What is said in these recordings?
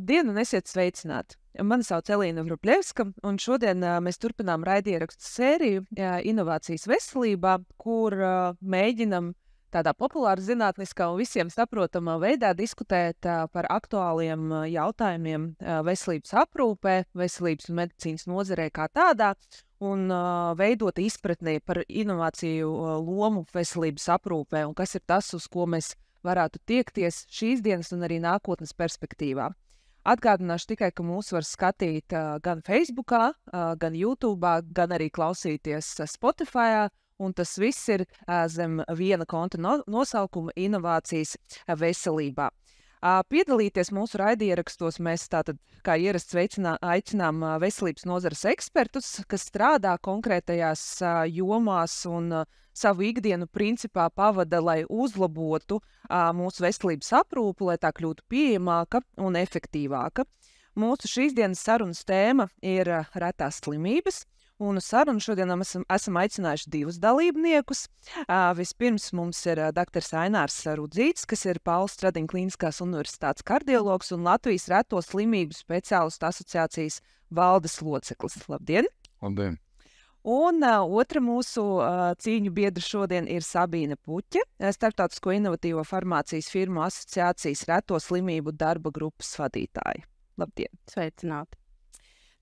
Labdien un esiet sveicināti! Mani sauc Elīna Vrubļevska, un šodien mēs turpinām raidierakstu sēriju Inovācijas veselībā, kur mēģinam tādā populāra zinātniskā un visiem saprotamā veidā diskutēt par aktuāliem jautājumiem veselības aprūpē, veselības un medicīnas nozarē kā tādā, un veidot izpratni par inovāciju lomu veselības aprūpē, un kas ir tas, uz ko mēs varētu tiekties šīs dienas un arī nākotnes perspektīvā. Atgādināšu tikai, ka mūs var skatīt gan Facebookā, gan YouTube'ā, gan arī klausīties Spotify'ā, un tas viss ir zem viena konta nosaukuma Inovācijas veselībā. Piedalīties mūsu raidierakstos mēs tātad, kā ierasts, aicinām veselības nozares ekspertus, kas strādā konkrētajās jomās un savu ikdienu principā pavada, lai uzlabotu mūsu veselības aprūpu, lai tā kļūtu pieejamāka un efektīvāka. Mūsu šīs dienas sarunas tēma ir retās slimības, un uz sarunu šodien esam aicinājuši divus dalībniekus. Vispirms mums ir dr. Ainārs Rudzītis, kas ir Pauls Stradiņa Kliniskās universitātes kardiologs un Latvijas reto slimību speciālistu asociācijas valdes loceklis. Labdien! Labdien! Un otra mūsu cīņu biedra šodien ir Sabīne Puķe, Starptautisko inovatīvo farmācijas firmu asociācijas reto slimību darba grupas vadītāja. Labdien! Sveicināti!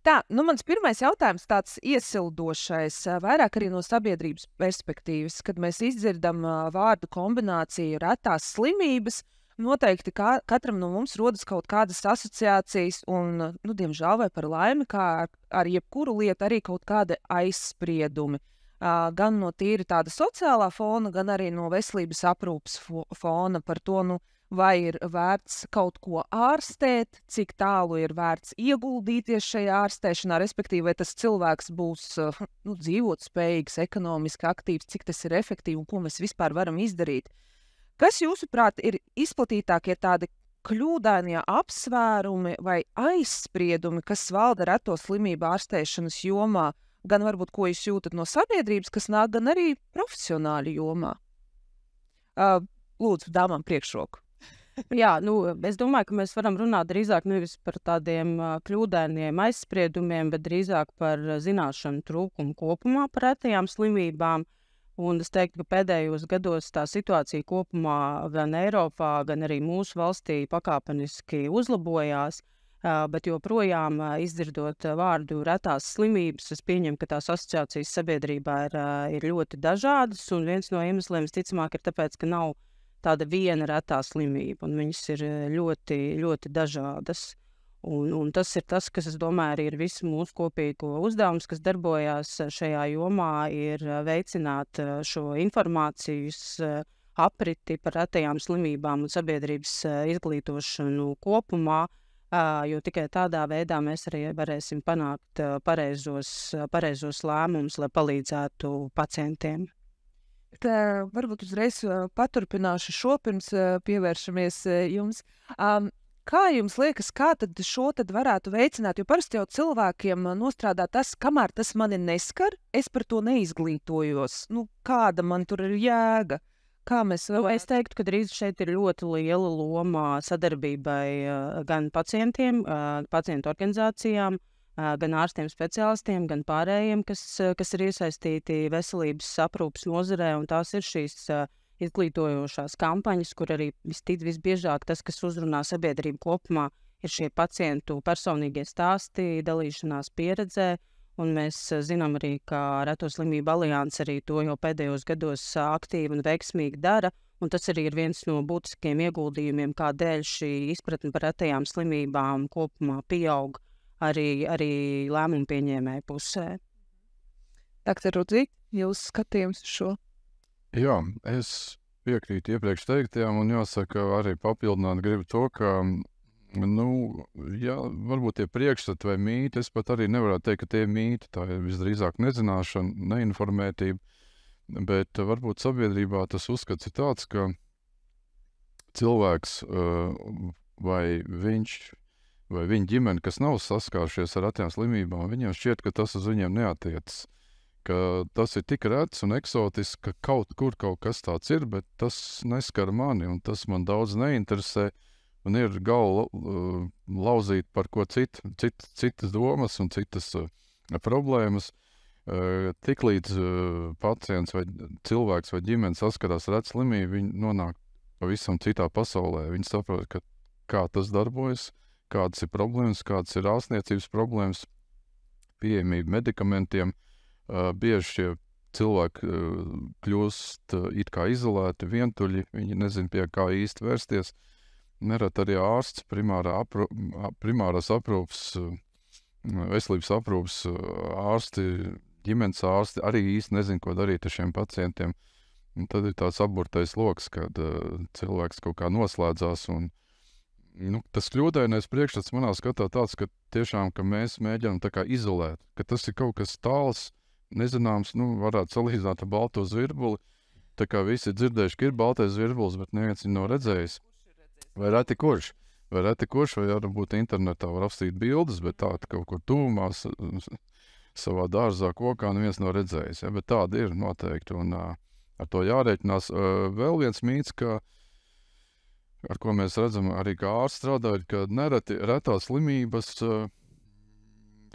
Tā, mans pirmais jautājums tāds iesildošais, vairāk arī no sabiedrības perspektīvas, kad mēs izdzirdam vārdu kombināciju retās slimības, noteikti katram no mums rodas kaut kādas asociācijas un, diemžēl vai par laimi, kā ar jebkuru lietu arī kaut kādi aizspriedumi. Gan no tīri tāda sociālā fona, gan arī no veselības aprūpes fona par to, vai ir vērts kaut ko ārstēt, cik tālu ir vērts ieguldīties šajā ārstēšanā, respektīvi, vai tas cilvēks būs dzīvot spējīgs, ekonomiski aktīvs, cik tas ir efektīvi un ko mēs vispār varam izdarīt. Kas, jūsuprāt, ir izplatītākie tādi kļūdainie apsvērumi vai aizspriedumi, kas valda reto slimību ārstēšanas jomā, gan varbūt, ko jūs jūtat no sabiedrības, kas nāk, gan arī profesionāļu jomā? Lūdzu, dāmām priekšroku. Jā, es domāju, ka mēs varam runāt drīzāk nevis par tādiem kļūdainiem aizspriedumiem, bet drīzāk par zināšanu trūkumu kopumā par retajām slimībām. Un es teiktu, ka pēdējos gados tā situācija kopumā gan Eiropā, gan arī mūsu valstī pakāpeniski uzlabojās, bet joprojām izdzirdot vārdu retās slimības, es pieņemu, ka tās asociācijas sabiedrībā ir ļoti dažādas, un viens no iemesliem visticamāk ir tāpēc, ka nav tāda viena retā slimība, un viņas ir ļoti, ļoti dažādas. Un tas ir tas, kas, es domāju, arī ir visu mūsu kopīgo uzdevums, kas darbojās šajā jomā, ir veicināt šo informācijas apriti par retajām slimībām un sabiedrības izglītošanu kopumā, jo tikai tādā veidā mēs arī varēsim panākt pareizos lēmumus, lai palīdzētu pacientiem. Varbūt uzreiz paturpināšu šo, pirms pievēršamies jums. Kā jums liekas, kā tad šo varētu veicināt? Jo parasti jau cilvēkiem nostrādā tas, kamēr tas mani neskar, es par to neizglītojos. Kāda man tur ir jēga? Kā mēs Es teiktu, ka drīz šeit ir ļoti liela loma sadarbībai gan pacientiem, pacientu organizācijām, gan ārstiem speciālistiem, gan pārējiem, kas ir iesaistīti veselības aprūpes nozarē, un tās ir šīs izglītojošās kampaņas, kur arī visbiežāk tas, kas uzrunā sabiedrību kopumā, ir šie pacientu personīgie stāsti, dalīšanās pieredzē, un mēs zinām arī, ka Reto slimību alianse arī to jau pēdējos gados aktīvi un veiksmīgi dara, un tas arī ir viens no būtiskiem ieguldījumiem, kādēļ šī izpratne par retajām slimībām kopumā pieaug arī lēmumu pieņēmēju pusē. Dr. Rudzīti, jūs skatījums šo? Jā, es piekrītu iepriekš teiktajām, un jāsaka, arī papildināt gribu to, ka, varbūt tie priekšstati vai mīti, es pat arī nevarētu teikt, ka tie mīti, tā ir visdrīzāk nezināšana, neinformētība, bet varbūt sabiedrībā tas uzskats ir tāds, ka cilvēks vai viņa ģimene, kas nav saskāršies ar retām slimībām, viņiem šķiet, ka tas uz viņiem neatiecas. Ka tas ir tik rets un eksotisks, ka kaut kas tāds ir, bet tas neskar mani, un tas man daudz neinteresē. un ir galva lauzīt par ko citas domas un citas problēmas. Tiklīdz pacients vai cilvēks vai ģimene saskarās ar rētu slimību, viņi nonāk pavisam citā pasaulē. Viņi saprot, kā tas darbojas, kādas ir problēmas, kādas ir ārstniecības problēmas, pieejamība medikamentiem. Bieži šie cilvēki kļūst it kā izolēti, vientuļi, viņi nezin pie kā īsti vērsties. Nerad arī ārsts, primārās aprūpas, veselības aprūpas ārsti, ģimenes ārsti arī īsti nezin, ko darīt ar šiem pacientiem. Un tad ir tāds apburtais loks, kad cilvēks kaut kā noslēdzās. Un, tas kļūdainais priekšstats manā skatā tāds, ka tiešām, ka mēs mēģinām tā kā izolēt, ka tas ir kaut kas tāls, nezināms, varētu salīdzināt ar balto zvirbuli. Tā kā visi ir dzirdējuši, ka ir baltais zvirbulis, bet neviens viņu nav redzējis. Vai reti kurš, vai varbūt internetā var apstīt bildes, bet tā kaut kur tūmā savā dārzā kokā neviens nav redzējis. Ja? Bet tāda ir noteikti, un ar to jārēķinās. Vēl viens mīts, ar ko mēs redzam arī kā ārsts strādājot, ka nereti retās slimības,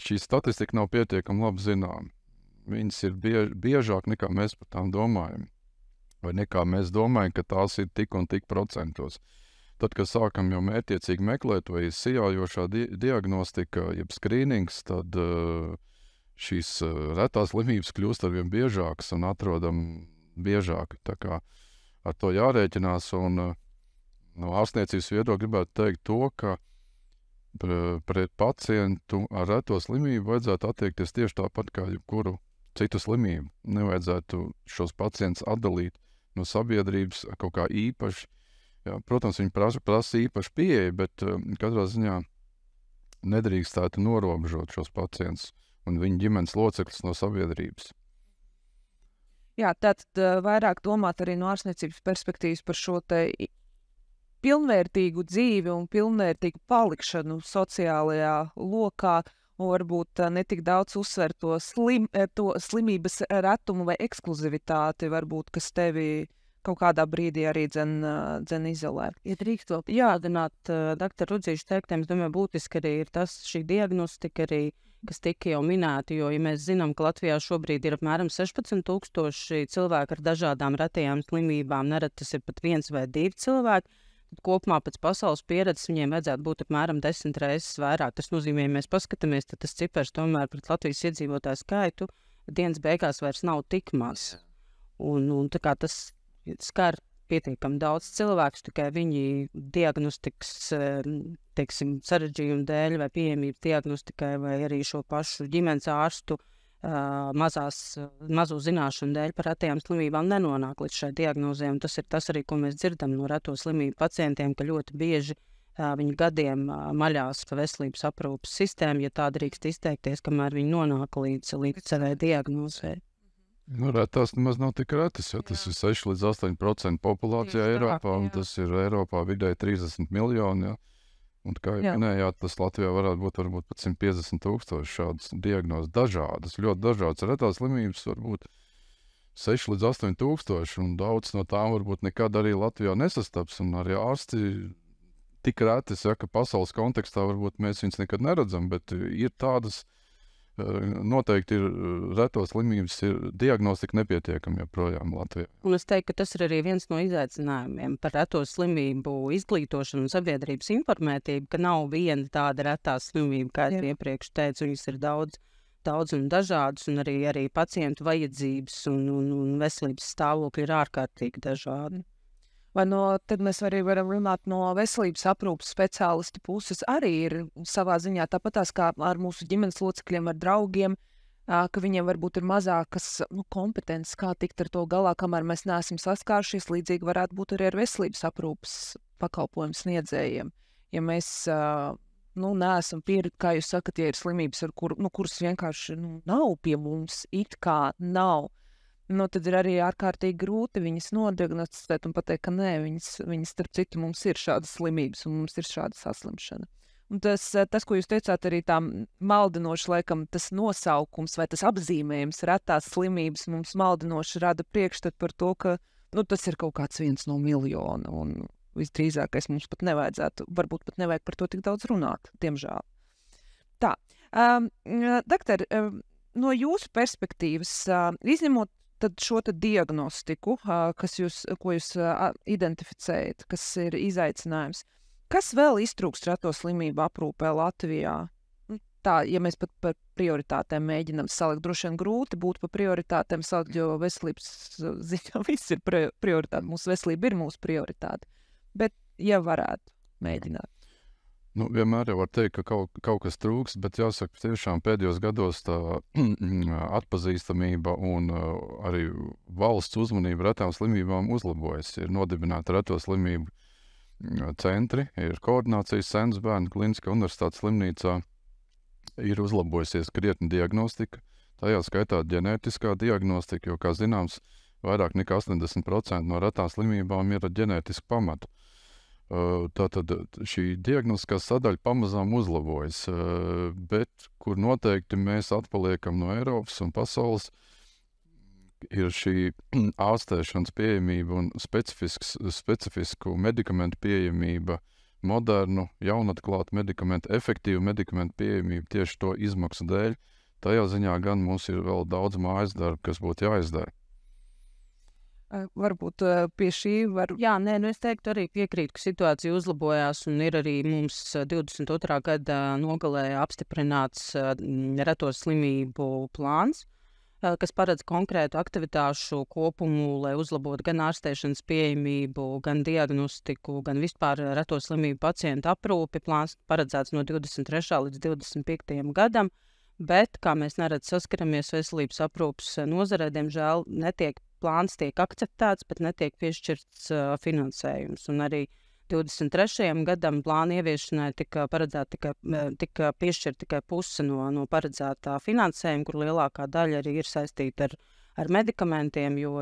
šī statistika nav pietiekami labi zinām. Viņas ir biežāk nekā mēs par tām domājam. Vai nekā mēs domājam, ka tās ir tik un tik procentos. Tad, kad sākam jau mērķiecīgi meklēt, vai ir sijājošā diagnostika, jeb skrīnings, tad šīs retās slimības kļūst arvien biežākas un atrodam biežāk. Tā kā ar to jārēķinās, un no ārstniecības viedokļa gribētu teikt to, ka pret pacientu ar reto slimību vajadzētu attiekties tieši tāpat kā jebkuru citu slimību. Nevajadzētu šos pacientus atdalīt no sabiedrības kaut kā īpaši. Jā, protams, viņi prasa īpaši pieeja, bet katrā ziņā nedrīkstētu norobežot šos pacientus un viņu ģimenes locekļus no sabiedrības. Jā, tātad vairāk domāt arī no ārstniecības perspektīvas par šo te pilnvērtīgu dzīvi un pilnvērtīgu palikšanu sociālajā lokā, un varbūt netik daudz uzsver to slimības retumu vai ekskluzivitāti, varbūt, kas tevi kaut kādā brīdī arī dzen izolē. Ja drīkst vēl jāatzināt, doktor Rudzīša teiktiem, es domāju, būtiski arī ir tas šī diagnostika arī, kas tika jau minēta, jo, ja mēs zinām, ka Latvijā šobrīd ir apmēram 16,000 cilvēki ar dažādām retajām slimībām, nerad tas ir pat 1 vai 2 cilvēki, tad kopumā pēc pasaules pieredzes viņiem vajadzētu būt apmēram 10 reizes vairāk. Tas nozīmē, ja mēs paskatāmies, tad tas cipars tomēr pret Latvijas iedzīvotāju skaitu dienas beigās vairs nav tik maz. Un tā kā tas skar pietiekami daudz cilvēkus, tikai viņi diagnostikas, teiksim, sarežģījumu dēļ vai pieejamības diagnostikai vai arī šo pašu ģimenes ārstu mazo zināšanu dēļ par retajām slimībām nenonāk līdz šai diagnozē. Un tas ir tas arī, ko mēs dzirdam no reto slimību pacientiem, ka ļoti bieži viņi gadiem maļās pa veselības aprūpas sistēmu, ja tā drīkst izteikties, kamēr viņi nonāk līdz savai diagnozē. Retās nemaz nav tik retas, jo tas ir 6 līdz 8% populācijā Eiropā, un tas ir Eiropā vidēji 30 miljoni. Ja? Un kā jau minējāt, tas Latvijā varētu būt varbūt pat 150,000 šādas diagnozes, dažādas, ļoti dažādas. Retās slimības varbūt 6 līdz 8,000, un daudz no tām varbūt nekad arī Latvijā nesastaps, un arī ārsti tik retas, ja, ka pasaules kontekstā varbūt mēs viņus nekad neredzam, bet ir tādas. Noteikti ir reto slimības, ir diagnostika nepietiekama joprojām Latvijā. Un es teiktu, ka tas ir arī viens no izaicinājumiem par reto slimību izglītošanu un sabiedrības informētību, ka nav viena tāda retā slimība, kā es iepriekš teicu, viņas ir daudz un dažādas, un arī pacientu vajadzības un veselības stāvokļi ir ārkārtīgi dažādi. Vai tad mēs arī varam runāt no veselības aprūpas speciālistu puses arī ir savā ziņā tāpatās kā ar mūsu ģimenes locekļiem, ar draugiem, ka viņiem varbūt ir mazākas kompetences, kā tikt ar to galā, kamēr mēs neesam saskāršies. Līdzīgi varētu būt arī ar veselības aprūpas pakalpojumu sniedzējiem. Ja mēs neesam pieredzējuši, kā jūs sakat, ja ir slimības, kuras vienkārši nav pie mums, it kā nav. Tad ir arī ārkārtīgi grūti viņas nodiagnosticēt un pateikt, ka nē, viņas starp citu mums ir šādas slimības un mums ir šāda saslimšana. Un tas, ko jūs teicāt, arī tā maldinoši, laikam, tas nosaukums vai tas apzīmējums retās slimības mums maldinoši rada priekšstatu par to, ka tas ir kaut kāds 1 no miljona. Un visdrīzākais mums pat nevajadzētu, varbūt pat nevajag par to tik daudz runāt, diemžēl. Tā, doktor, no jūsu perspektīvas, izņemot tad šo diagnostiku, ko jūs identificējat, kas ir izaicinājums, kas vēl iztrūkst reto slimību aprūpē Latvijā? Tā, ja mēs pat par prioritātēm mēģinām salikt, droši vien grūti būtu par prioritātēm salikt, jo veselības ziņā viss ir prioritāte. Mūsu veselība ir mūsu prioritāte. Bet, ja varētu mēģināt. Vienmēr jau var teikt, ka kaut kas trūks, bet jāsaka, tiešām pēdējos gados tā atpazīstamība un arī valsts uzmanība retām slimībām uzlabojas. Ir nodibināti reto slimību centri, ir koordinācijas centrs Bērnu Kliniskā universitātes slimnīcā, ir uzlabojusies krietni diagnostika, tajā skaitā ģenētiskā diagnostika, jo, kā zināms, vairāk nekā 80% no retām slimībām ir ar ģenētisku pamatu. Tātad šī diagnostiskā sadaļa pamazām uzlabojas, bet kur noteikti mēs atpaliekam no Eiropas un pasaules, ir šī ārstēšanas pieejamība un specifisku medikamentu pieejamība, modernu, jaunatklātu medikamentu, efektīvu medikamentu pieejamību tieši to izmaksu dēļ. Tajā ziņā gan mums ir vēl daudz mājas darba, kas būtu jāizdara. Varbūt pie šī var... Jā, es teiktu arī piekrītu, ka situācija uzlabojās un ir arī mums 22. gada nogalē apstiprināts reto slimību plāns, kas paredz konkrētu aktivitāšu kopumu, lai uzlabotu gan ārstēšanas pieejamību, gan diagnostiku, gan vispār reto slimību pacientu aprūpi. Plāns paredzēts no 23. līdz 25. gadam, bet, kā mēs neredz saskaramies veselības aprūpes nozarē, diemžēl plāns tiek akceptēts, bet netiek piešķirts finansējums. Un arī 23. gadam plāna ieviešanai tika piešķirta tikai puse no paredzētā finansējuma, kur lielākā daļa arī ir saistīta ar medikamentiem, jo,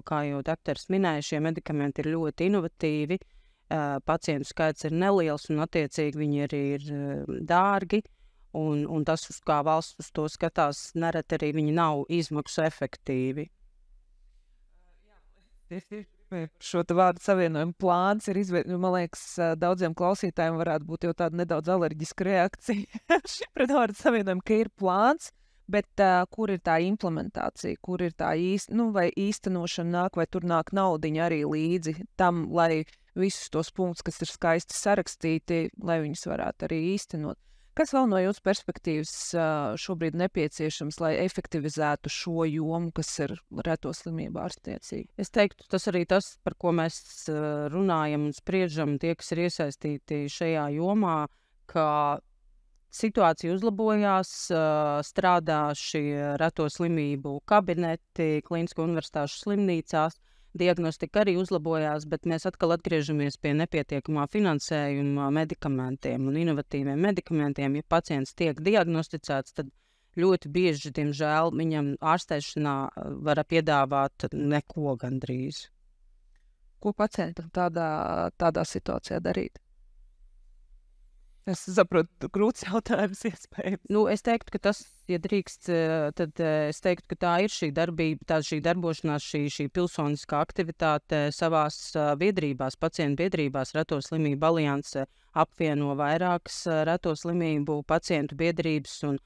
kā jau doktors minēja, šie medikamenti ir ļoti inovatīvi, pacientu skaits ir neliels un attiecīgi viņi arī ir dārgi, un tas, uz kā valsts uz to skatās, nereti arī viņi nav izmaksu efektīvi. Šo vārdu savienojumu plāns ir izveidojis. Man liekas, daudziem klausītājiem varētu būt jau tāda nedaudz alerģiska reakcija pret vārdu savienojumu, ka ir plāns, bet kur ir tā implementācija, kur ir tā vai īstenošana nāk, vai tur nāk naudiņa arī līdzi tam, lai visus tos punktus, kas ir skaisti sarakstīti, lai viņus varētu arī īstenot. Kas vēl no jūsu perspektīvas šobrīd nepieciešams, lai efektivizētu šo jomu, kas ir reto slimību ārstniecība? Es teiktu, tas arī tas, par ko mēs runājam un spriežam, tie, kas ir iesaistīti šajā jomā, ka situācija uzlabojās, strādā šie reto slimību kabineti, klīnisko universitāšu slimnīcās, diagnostika arī uzlabojās, bet mēs atkal atgriežamies pie nepietiekamā finansējuma medikamentiem un inovatīviem medikamentiem. Ja pacients tiek diagnosticēts, tad ļoti bieži, diemžēl, viņam ārstēšanā var piedāvāt neko gandrīz. Ko pacientam tādā situācijā darīt? Es saprotu, grūts jautājums iespējams. Es teiktu, ka tas, ja drīkst, tad es teiktu, ka tā ir šī darbība, šī darbošanās, šī pilsoniskā aktivitāte savās biedrībās, pacientu biedrībās. Reto slimību alianse apvieno vairākas reto slimību pacientu biedrības, un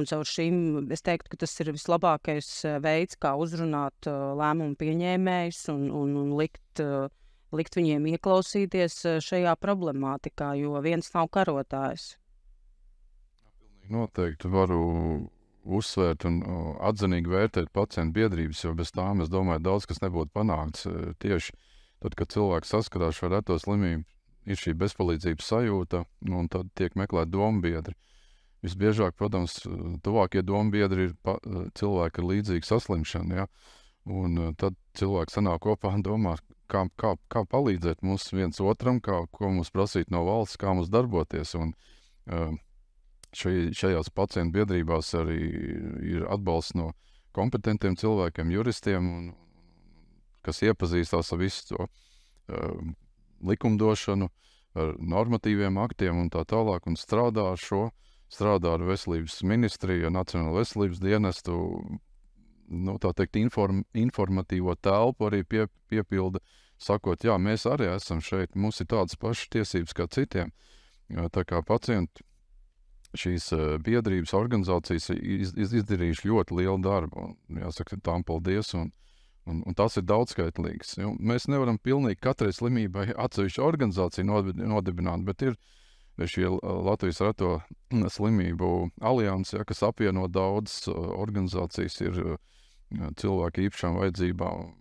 caur šīm es teiktu, ka tas ir vislabākais veids, kā uzrunāt lēmumu pieņēmējus un likt viņiem ieklausīties šajā problemātikā, jo viens nav karotājs. Noteikti varu uzsvērt un atzinīgi vērtēt pacientu biedrības, jo bez tām, es domāju, daudz kas nebūtu panākts. Tieši tad, kad cilvēks saskarās ar reto slimību, ir šī bezpalīdzības sajūta, un tad tiek meklēt dombiedri. Visbiežāk, protams, tuvākie dombiedri ir cilvēki ar līdzīgu saslimšanu, ja? Un tad cilvēks sanāk kopā un domā, kā palīdzēt mums viens otram, ko mums prasīt no valsts, kā mums darboties. Un šajās pacientu biedrībās arī ir atbalsts no kompetentiem cilvēkiem, juristiem, kas iepazīstās ar visu to likumdošanu, ar normatīviem aktiem un tā tālāk, un strādā ar veselības ministriju, Nacionālo veselības dienestu, tā teikt, informatīvo telpu arī piepilda sakot, jā, mēs arī esam šeit, mums ir tādas pašas tiesības kā citiem. Tā kā pacienti šīs biedrības organizācijas izdarījuši ļoti lielu darbu. Un, jāsaka, tām paldies, un tas ir daudzskaitlīgs. Mēs nevaram pilnīgi katrai slimībai atsevišķu organizāciju nodibināt, bet ir šie Latvijas reto slimību aliansi, kas apvieno daudzas organizācijas, ir cilvēku īpašām vajadzībām,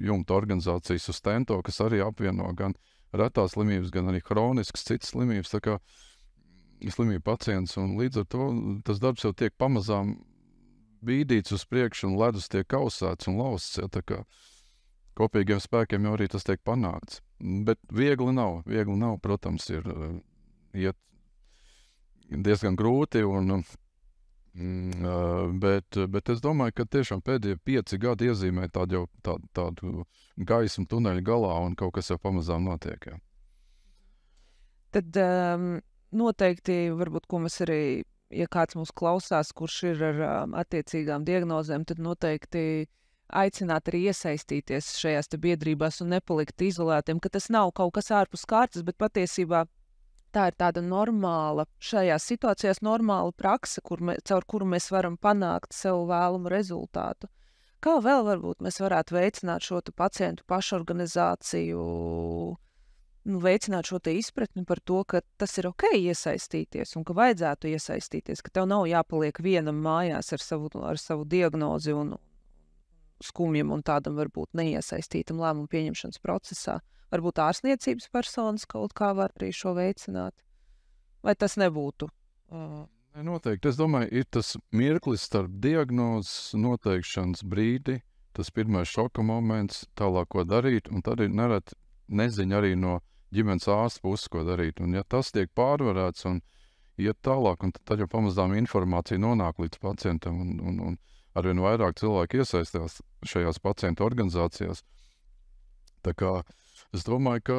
jumta organizācijas uz Stento, kas arī apvieno gan retās slimības, gan arī hroniskas citas slimības, tā kā slimību pacients, un līdz ar to tas darbs jau tiek pamazām bīdīts uz priekšu, un ledus tiek kausēts un lausts, tā kā kopīgiem spēkiem jau arī tas tiek panākts. Bet viegli nav, protams, ir iet diezgan grūti, bet es domāju, ka tiešām pēdējie 5 gadi iezīmē tādu gaismu tuneļa galā, un kaut kas jau pamazām notiek. Jā. Tad noteikti, varbūt, ko mēs arī, ja kāds mūs klausās, kurš ir ar attiecīgām diagnozēm, tad noteikti aicināt arī iesaistīties šajās biedrībās un nepalikt izolētiem, ka tas nav kaut kas ārpus kārtas, bet patiesībā tā ir tāda normāla, šajās situācijās normāla prakse, caur kuru mēs varam panākt sev vēlamu rezultātu. Kā vēl varbūt mēs varētu veicināt šo pacientu pašorganizāciju, veicināt šo izpratni par to, ka tas ir ok iesaistīties un ka vajadzētu iesaistīties, ka tev nav jāpaliek vienam mājās ar savu diagnozi un skumjam un tādam varbūt neiesaistītam lēmumu pieņemšanas procesā. Varbūt ārstniecības personas kaut kā var arī šo veicināt. Vai tas nebūtu? Noteikti. Es domāju, ir tas mirklis starp diagnozes noteikšanas brīdi, tas pirmais šoka moments, tālāk ko darīt, un tad ir nereti neziņa arī no ģimenes ārsta puses, ko darīt. Un ja tas tiek pārvarēts un iet tālāk, un tad jau pamazām informācija nonāk līdz pacientam, un arvien vairāk cilvēki iesaistās šajās pacientu organizācijās. Tā kā es domāju, ka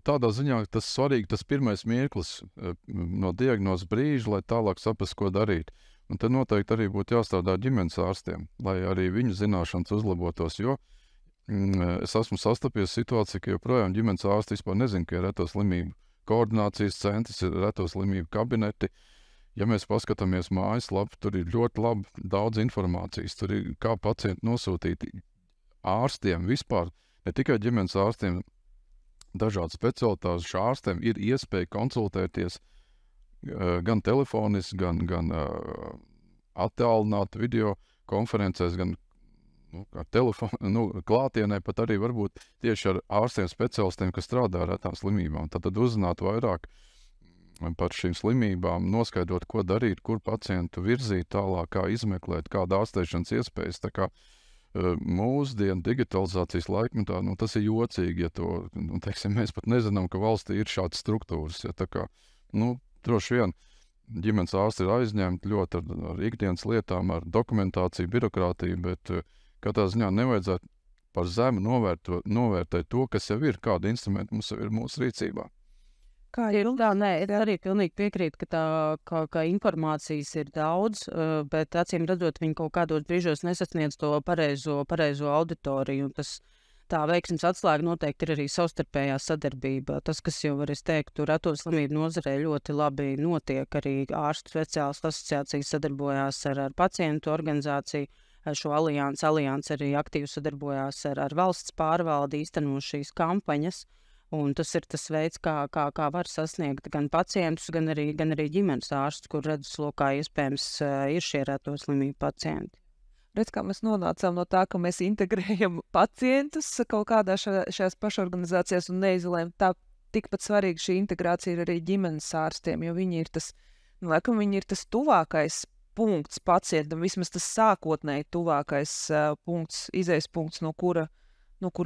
tādā ziņā tas svarīgi, tas pirmais mirklis no diagnozes brīža, lai tālāk saprast, ko darīt. Un te noteikti arī būtu jāstrādā ģimenes ārstiem, lai arī viņu zināšanas uzlabotos, jo es esmu sastapies situāciju, ka joprojām ģimenes ārsti vispār nezina, ka ir reto slimību koordinācijas centrs, ir reto slimību kabineti. Ja mēs paskatāmies mājaslapu, tur ir ļoti labi daudz informācijas, tur ir kā pacienti nosūtīti ārstiem vispār, ne tikai ģimenes ārstiem, dažādu specialitāšu ārstiem ir iespēja konsultēties gan telefoniski, gan attālināt video konferencēs, gan ar telefonu, klātienē, pat arī varbūt tieši ar ārstiem specialistiem, kas strādā ar retām slimībām. Tad uzzināt vairāk par šīm slimībām, noskaidrot, ko darīt, kur pacientu virzīt tālāk, kā izmeklēt, kāda ārstēšanas iespējas. Tā kā mūsdienu digitalizācijas laikmetā, tas ir jocīgi, ja to, teiksim, mēs pat nezinām, ka valstī ir šādas struktūras. Ja, tā kā, droši vien ģimenes ārsti ir aizņemti ļoti ar ikdienas lietām, ar dokumentāciju, birokrātiju, bet katrā ziņā nevajadzētu par zemu novērtēt to, kas jau ir, kādi instrumenti mums ir mūsu rīcībā. Kā ir? Es arī pilnīgi piekrītu, ka informācijas ir daudz, bet acīm redzot, viņi kaut kādos brīžos nesasniedz to pareizo auditoriju. Tā veiksmes atslēga noteikti ir arī savstarpējā sadarbība. Tas, kas jau var teikt, reto slimību nozarē ļoti labi notiek, arī ārstu speciālistu asociācijas sadarbojās ar pacientu organizāciju. Šo aliansi arī aktīvi sadarbojās ar valsts pārvaldi, īsteno šīs kampaņas. Un tas ir tas veids, kā var sasniegt gan pacientus, gan arī ģimenes ārstus, kur redzeslokā iespējams ir šie reto slimību pacienti. Redz, kā mēs nonācām no tā, ka mēs integrējam pacientus kaut kādā šajās pašorganizācijās un neizolējam. Tikpat svarīga šī integrācija ir arī ģimenes ārstiem, jo viņi ir tas tuvākais punkts pacientam, vismaz tas sākotnēji tuvākais punkts, izejas punkts, no kura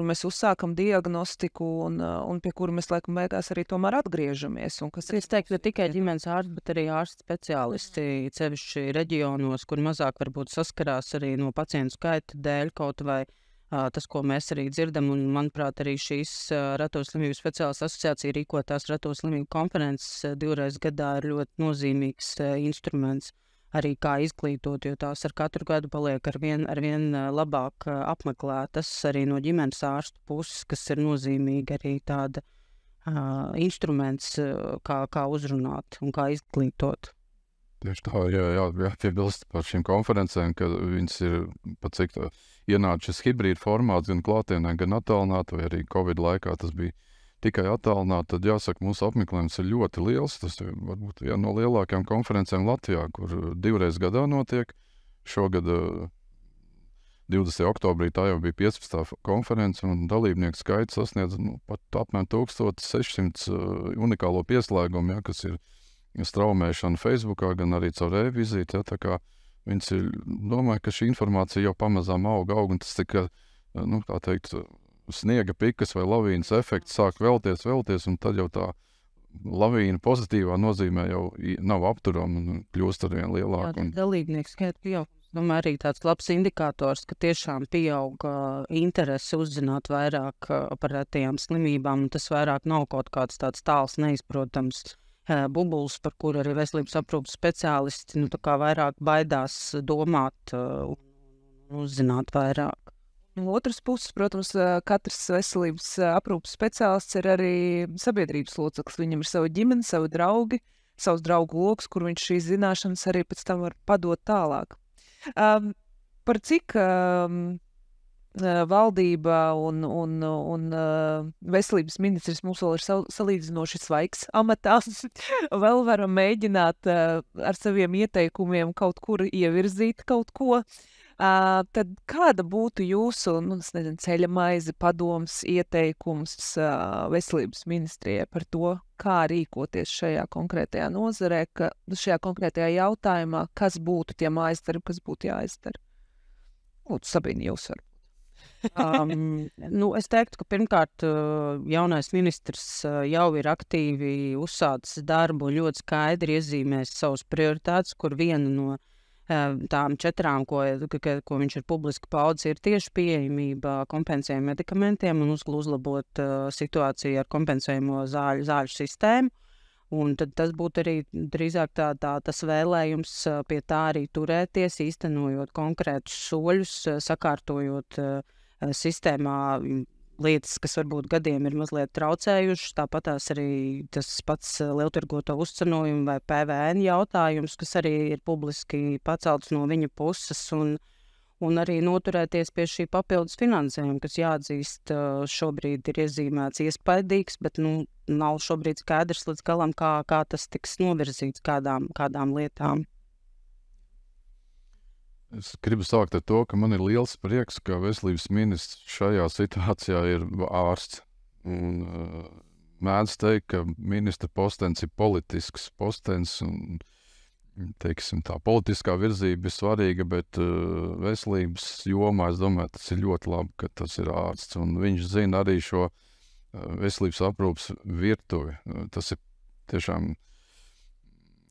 mēs uzsākam diagnostiku un pie kura mēs laikam beigās arī tomēr atgriežamies. Es teiktu, ne tikai ģimenes ārsti, bet arī ārsti speciālisti, sevišķi reģionos, kur mazāk varbūt saskarās arī no pacientu skaita dēļ kaut vai tas, ko mēs arī dzirdam, un manuprāt arī šīs reto slimību speciālistu asociācija rīkotās reto slimību konferences 2 reizes gadā ir ļoti nozīmīgs instruments arī kā izglītot, jo tās ar katru gadu paliek arvien labāk apmeklētas arī no ģimenes ārstu puses, kas ir nozīmīgi arī tāda instruments, kā uzrunāt un kā izglītot. Tieši tā, jāpiebilst par šīm konferencēm, ka viņas ir pat cik tā ienāca šis hibrīda formāts gan klātienē, gan attālināti, vai arī Covid laikā tas bija tikai attālināti, tad jāsaka, mūsu apmeklējums ir ļoti liels. Tas ir varbūt viena no lielākajām konferencēm Latvijā, kur 2 reizes gadā notiek. Šogad 20. oktobrī tā jau bija 15. konference, un dalībnieku skaits sasniedz pat apmēram 1600 unikālo pieslēgumu, kas ir straumēšana Facebookā, gan arī caur e-vizīti. Tā kā viņas ir, domāju, ka šī informācija jau pamazām aug, un tas tika, tā teikt, sniega pikas vai lavīnas efekts sāk vēlties, un tad jau tā lavīna pozitīvā nozīmē jau nav apturama un kļūst arvien lielāka. Jā, dalībnieku skaits pieaug. Domāju, arī tāds labs indikators, ka tiešām pieaug interese uzzināt vairāk par retējām slimībām, un tas vairāk nav kaut kāds tāds tāls neizprotams bubulis, par kuru arī veselības aprūpes speciālisti tā kā vairāk baidās domāt un uzzināt vairāk. No otras puses, protams, katrs veselības aprūpes speciālists ir arī sabiedrības loceklis. Viņam ir sava ģimene, savi draugi, savs draugu loks, kur viņš šīs zināšanas arī pēc tam var padot tālāk. Par cik valdība un veselības ministrs mums vēl ir salīdzinoši svaigs amatā, vēl varam mēģināt ar saviem ieteikumiem kaut kur ievirzīt kaut ko. Tad kāda būtu jūsu ceļa maize, padoms, ieteikums veselības ministrijai par to, kā rīkoties šajā konkrētajā nozarē, šajā konkrētajā jautājumā, kas būtu tie mājasdarbi, kas būtu jāizdara? Lūdzu, Sabīne, jūs varat. Es teiktu, ka pirmkārt jaunais ministrs jau ir aktīvi uzsācis darbu, ļoti skaidri iezīmēs savus prioritātes, kur viena no tām 4, ko viņš ir publiski paudzis, ir tieši pieejamība kompensējumiem medikamentiem un uzlabot situāciju ar kompensējumu zāļu sistēmu. Un tad tas būtu arī drīzāk tas vēlējums pie tā arī turēties, īstenojot konkrētus soļus, sakārtojot sistēmā lietas, kas varbūt gadiem ir mazliet traucējušas, tāpatās arī tas pats lieltirgoto uzcenojumu vai PVN jautājums, kas arī ir publiski pacelts no viņa puses, un arī noturēties pie šī papildus finansējuma, kas jāatzīst šobrīd ir iezīmēts iespaidīgs, bet nav šobrīd skaidrs līdz galam, kā tas tiks novirzīts kādām lietām. Es gribu sākt ar to, ka man ir liels prieks, ka veselības ministrs šajā situācijā ir ārsts. Mēdz teikt, ka ministra postens ir politisks postens, un teiksim, tā politiskā virzība ir svarīga, bet veselības jomā, es domāju, tas ir ļoti labi, ka tas ir ārsts. Un viņš zina arī šo veselības aprūpes virtuvi. Tas ir tiešām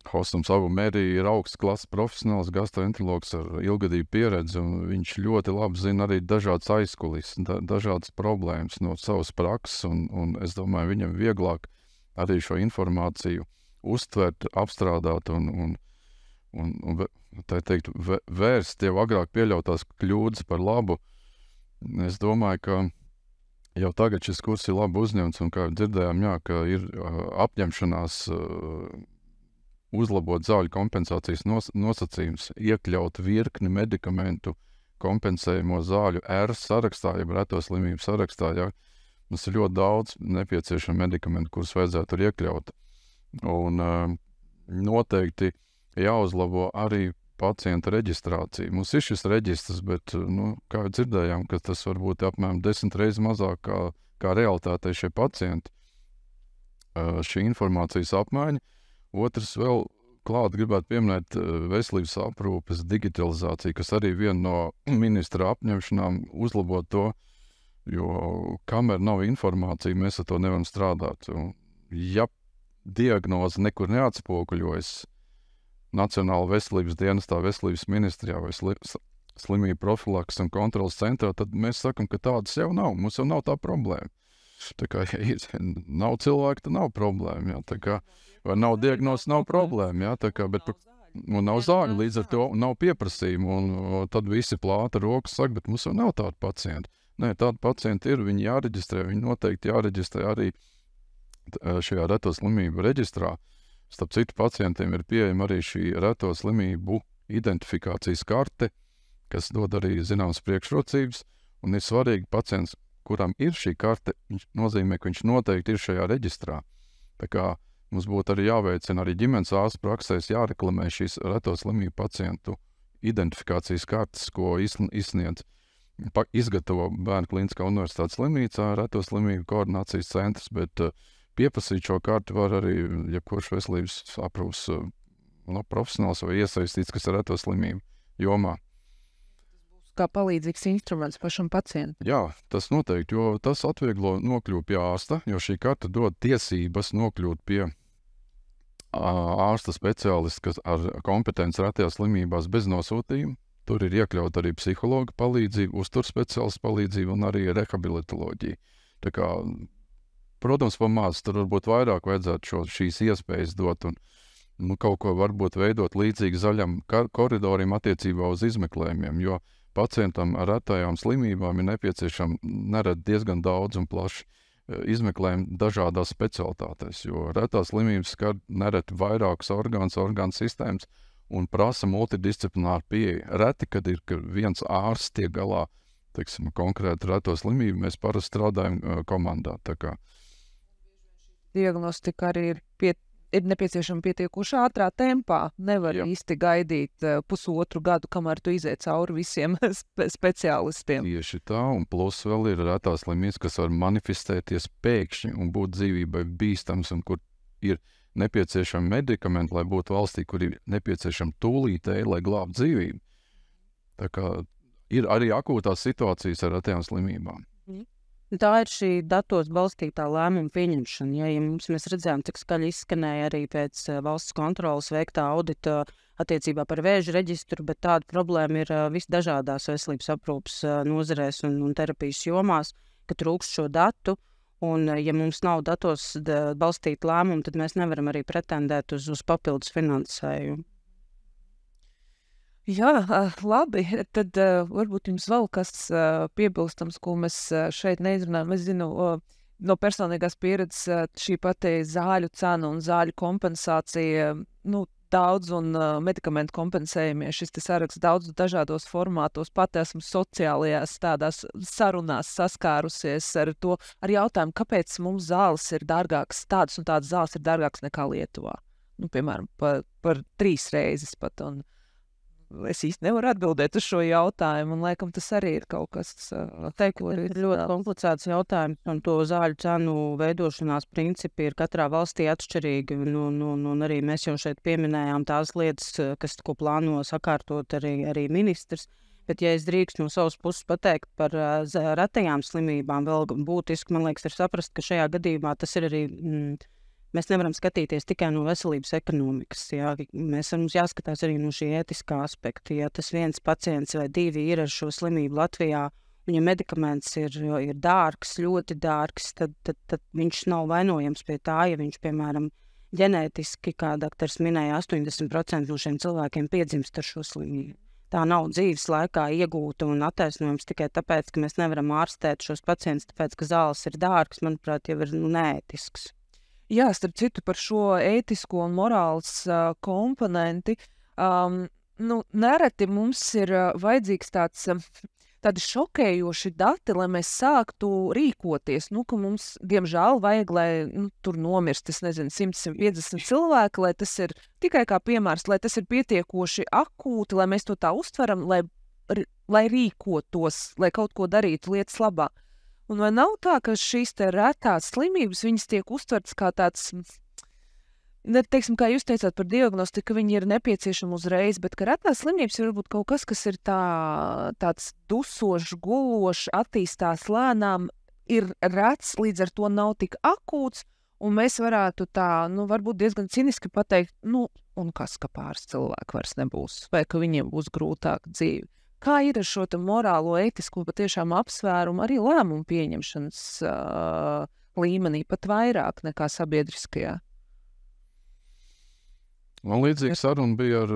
Hostums Abu Meri ir augsts klases profesionāls gastroenterologs ar ilgadīgu pieredzi, un viņš ļoti labi zina arī dažādas aizkulises, dažādas problēmas no savas prakses, un es domāju, viņam vieglāk arī šo informāciju uztvert, apstrādāt un tā teikt, vērst jau agrāk pieļautās kļūdas par labu. Es domāju, ka jau tagad šis kurs ir labi uzņemts, un kā dzirdējām, ka ir apņemšanās uzlabot zāļu kompensācijas nosacījums, iekļaut virkni medikamentu kompensējumu zāļu R sarakstā, jeb reto slimību sarakstā. Mums ir ļoti daudz nepieciešamu medikamentu, kurus vajadzētu tur iekļaut. Un noteikti jāuzlabo arī pacienta reģistrācija. Mums ir šis reģistrs, bet, kā dzirdējām, ka tas var būt apmēram 10 reizes mazāk kā realitātei šie pacienti. Šī informācijas apmaiņa. Otrs vēl klāt gribētu pieminēt veselības aprūpes digitalizāciju, kas arī viena no ministra apņemšanām uzlabot to, jo kamēr nav informācija, mēs ar to nevaram strādāt. Ja diagnoze nekur neatspoguļojas Nacionāla veselības dienestā, veselības ministrijā vai slimību profilakses un kontrolas centrā, tad mēs sakam, ka tādas jau nav. Mums jau nav tā problēma. Tā kā, nav cilvēku, tad nav problēma. Tā kā, vai nav diagnozes, nav problēma. Tā kā, bet Un nav zāļu, līdz ar to nav pieprasījumu. Un tad visi plāta rokas saka, bet mums jau nav tādu pacientu. Nē, tādi pacienti ir, viņi jāreģistrē, viņi noteikti jāreģistrē arī šajā reto slimību reģistrā. Starp citu pacientiem ir pieejama arī šī reto slimību identifikācijas karte, kas dod arī zināmas priekšrocības, un ir svarīgi pacients, kuram ir šī karte, viņš nozīmē, ka viņš noteikti ir šajā reģistrā. Tā kā mums būtu arī jāveicina arī ģimenes ārstu praksēs jāreklamē šīs reto slimību pacientu identifikācijas kartes, ko izsniedz izgatavo Bērnu klīniskā universitātes slimnīcā reto slimību koordinācijas centrs, bet pieprasīt šo karti var arī jebkurš veselības aprūpes profesionāls vai iesaistīts, kas ir reto slimību jomā. Kā palīdzīgs instruments pašam pacientam. Jā, tas noteikti, jo tas atvieglo nokļūt pie ārsta, jo šī karte dod tiesības nokļūt pie ārsta speciālists, kas ar kompetenci retajās slimībās bez nosūtījuma. Tur ir iekļaut arī psihologa palīdzība, uzturspeciālistu palīdzība un arī rehabilitoloģija. Tā kā, protams, pamāc, tur varbūt vairāk vajadzētu šīs iespējas dot un kaut ko varbūt veidot līdzīgi zaļam koridorim attiecībā uz izmeklējumiem, jo pacientam ar retajām slimībām ir nepieciešama nerad diezgan daudz un plaši izmeklējumi dažādās specialitātēs, jo retās slimības skar nereti vairākus orgānu sistēmas un prasa multidisciplināru pieeju. Reti, kad ir viens ārsts tiek galā, teiksim, konkrēti reto slimību, mēs parasti strādājam komandā. Tā kā diagnostika arī ir nepieciešama pietiekoši ātrā tempā. Nevar īsti gaidīt pusotru gadu, kamēr tu iziet cauri visiem speciālistiem. Tieši tā, un plus vēl ir retās slimības, kas var manifestēties pēkšņi un būt dzīvībai bīstams, un kur ir nepieciešami medikamenti, lai būtu valstī, kur ir nepieciešami tūlītēji, lai glābtu dzīvību. Tā kā ir arī akūtās situācijas ar retajām slimībām. Tā ir šī datos balstītā lēmuma pieņemšana. Ja mēs redzējām, cik skaļi izskanēja arī pēc valsts kontrolas veiktā audita attiecībā par vēža reģistru, bet tāda problēma ir visdažādās veselības aprūpes nozarēs un terapijas jomās, ka trūkst šo datu. Un, ja mums nav datos balstīta lēmuma, tad mēs nevaram arī pretendēt uz papildus finansējumu. Jā, labi. Tad varbūt jums vēl kas piebilstams, ko mēs šeit neizrunājam. Es zinu, no personīgās pieredzes šī pati zāļu cena un zāļu kompensācija, daudz un medikamentu kompensējumie. Šis saraksts daudz dažādos formātos. Pat esmu sociālajās tādās sarunās saskārusies ar jautājumu, kāpēc mums zāles ir dārgākas, tādas un tādas zāles ir dārgākas nekā Lietuvā. Piemēram, par 3 reizes pat. Un es īsti nevaru atbildēt uz šo jautājumu, un laikam tas arī ir kaut kas ir ļoti komplicēts jautājums, un to zāļu cenu veidošanās principi ir katrā valstī atšķirīgi, un arī mēs jau šeit pieminējām tās lietas, ko plāno sakārtot arī ministrs. Bet, ja es drīkstu no savas puses pateikt par retajām slimībām, vēl būtiski, man liekas, ir saprast, ka šajā gadījumā tas ir arī mēs nevaram skatīties tikai no veselības ekonomikas. Mums jāskatās arī no šī ētiskā aspekta. Ja tas viens pacients vai 2 ir ar šo slimību Latvijā, un ja medikaments ir dārgs, ļoti dārgs, tad viņš nav vainojams pie tā, ja viņš, piemēram, ģenētiski, kā doktors minēja, 80% no šiem cilvēkiem piedzimst ar šo slimību. Tā nav dzīves laikā iegūta un attaisnojums tikai tāpēc, ka mēs nevaram ārstēt šos pacientus, tāpēc, ka zāles ir dārgas, manuprāt, jau ir neētisks. Jā, starp citu par šo ētisko un morāls komponenti. Nereti mums ir vajadzīgs tādi šokējoši dati, lai mēs sāktu rīkoties. Ka mums, diemžēl, vajag, lai tur nomirst, 100-150 cilvēki, lai tas ir tikai kā piemērs, lai tas ir pietiekoši akūti, lai mēs to tā uztveram, lai rīkotos, lai kaut ko darītu lietas labā. Un vai nav tā, ka šīs retās slimības, viņas tiek uztvertas kā tāds, teiksim, kā jūs teicāt par diagnostiku, ka viņi ir nepieciešami uzreiz, bet ka retās slimības ir varbūt kaut kas ir tāds dusošs, gulošs, attīstās lēnām, ir rets, līdz ar to nav tik akūts, un mēs varētu varbūt diezgan ciniski pateikt, un kas, ka pāris cilvēku vairs nebūs, vai ka viņiem būs grūtāk dzīve. Kā ir ar šo morālo, ētisko patiešām apsvērumu arī lēmumu pieņemšanas līmenī, pat vairāk nekā sabiedriskajā? Man līdzīga saruna bija ar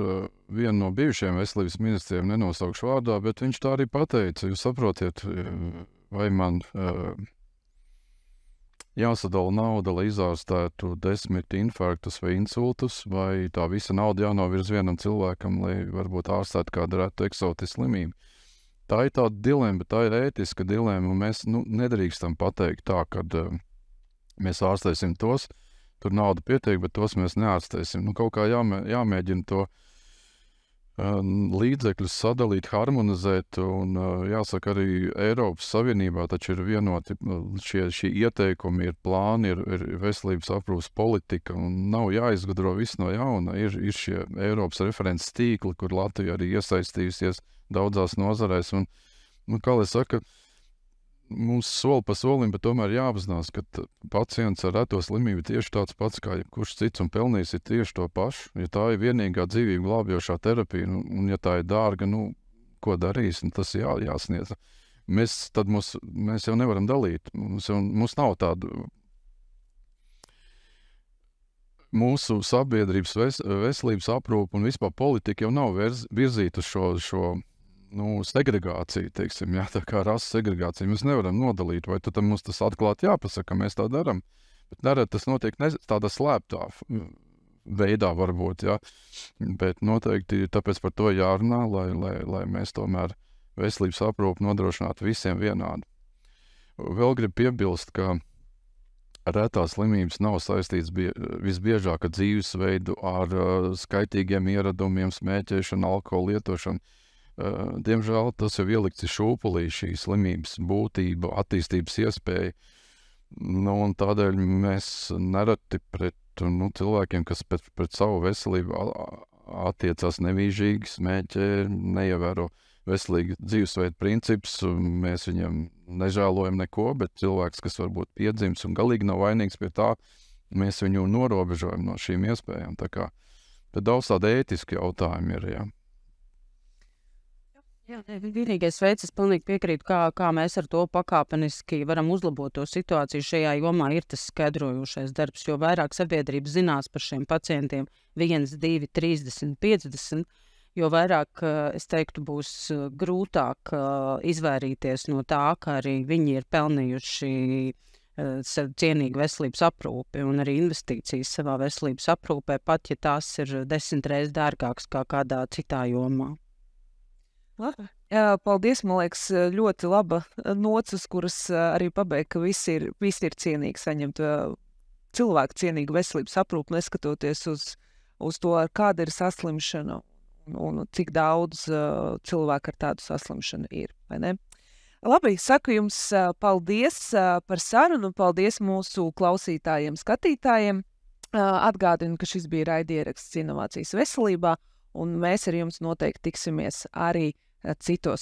vienu no bijušajiem veselības ministriem, nenosaukšu vārdā, bet viņš tā arī pateica. Jūs saprotiet, vai man jāsadala nauda, lai izārstētu 10 infarktus vai insultus, vai tā visa nauda jānovirz vienam cilvēkam, lai varbūt ārstētu kādu retu eksotisku slimību. Tā ir tāda dilemma, bet tā ir ētiska dilemma, un mēs nedrīkstam pateikt tā, ka mēs ārstēsim tos, tur nauda pietiek, bet tos mēs neārstēsim. Kaut kā jāmēģina to līdzekļus sadalīt, harmonizēt, un jāsaka arī Eiropas Savienībā taču ir vienoti šie ieteikumi, ir plāni, ir veselības aprūpes politika, un nav jāizgudro viss no jauna. Ir šie Eiropas references tīkli, kur Latvija arī iesaistījusies daudzās nozarēs, un kā lai saka, mums soli pa solim, bet tomēr jāapzinās, ka pacients ar reto slimību tieši tāds pats kā jebkurš cits un pelnījis ir tieši to pašu. Ja tā ir vienīgā dzīvību glābjošā terapija, un ja tā ir dārga, ko darīs, tas jāsniedz. Mēs jau nevaram dalīt. Mums nav tādu. Mūsu sabiedrības veselības aprūpe un vispār politika jau nav virzīta uz šo segregācija, teiksim, tā kā rases segregācija. Mēs nevaram nodalīt, vai tad mums tas atklāti jāpasaka, mēs tā darām. Bet nerad tas notiek tādā slēptā veidā varbūt, bet noteikti tāpēc par to jārunā, lai mēs tomēr veselības aprūpi nodrošinātu visiem vienādi. Vēl gribu piebilst, ka retās slimības nav saistīts visbiežāk ar dzīvesveidu, ar skaitīgiem ieradumiem, smēķēšanu, alkohola lietošanu. Diemžēl tas jau ielikts šūpulī šī slimības būtība, attīstības iespēja. Un tādēļ mēs nereti pret cilvēkiem, kas pret savu veselību attiecās nevīžīgi, smēķē, neievēro veselīgu dzīvesveidu principus, mēs viņam nežēlojam neko, bet cilvēks, kas varbūt piedzims un galīgi nav vainīgs pie tā, mēs viņu norobežojam no šīm iespējām. Tā kā daudz tāda ētiski jautājumi ir, Jā, vienīgais veids, es pilnīgi piekrītu, kā mēs ar to pakāpeniski varam uzlabot to situāciju šajā jomā, ir tas skaidrojošais darbs, jo vairāk sabiedrība zinās par šiem pacientiem 1, 2, 30, 50, jo vairāk, es teiktu, būs grūtāk izvairīties no tā, ka arī viņi ir pelnījuši sev cienīgu veselības aprūpi un arī investīcijas savā veselības aprūpē, pat ja tās ir 10 reizes dārgākas kā kādā citā jomā. Paldies, man liekas, ļoti laba nocis, kuras arī pabeigta, ka visi ir cienīgi saņemt cilvēku cienīgu veselības aprūpi, neskatoties uz to, kāda ir saslimšana un cik daudz cilvēku ar tādu saslimšanu ir, vai ne? Labi, saku jums paldies par sarunu, paldies mūsu klausītājiem, skatītājiem. Atgādinu, ka šis bija raidieraksts Inovācijas veselībā, un mēs ar jums noteikti tiksimies arī citos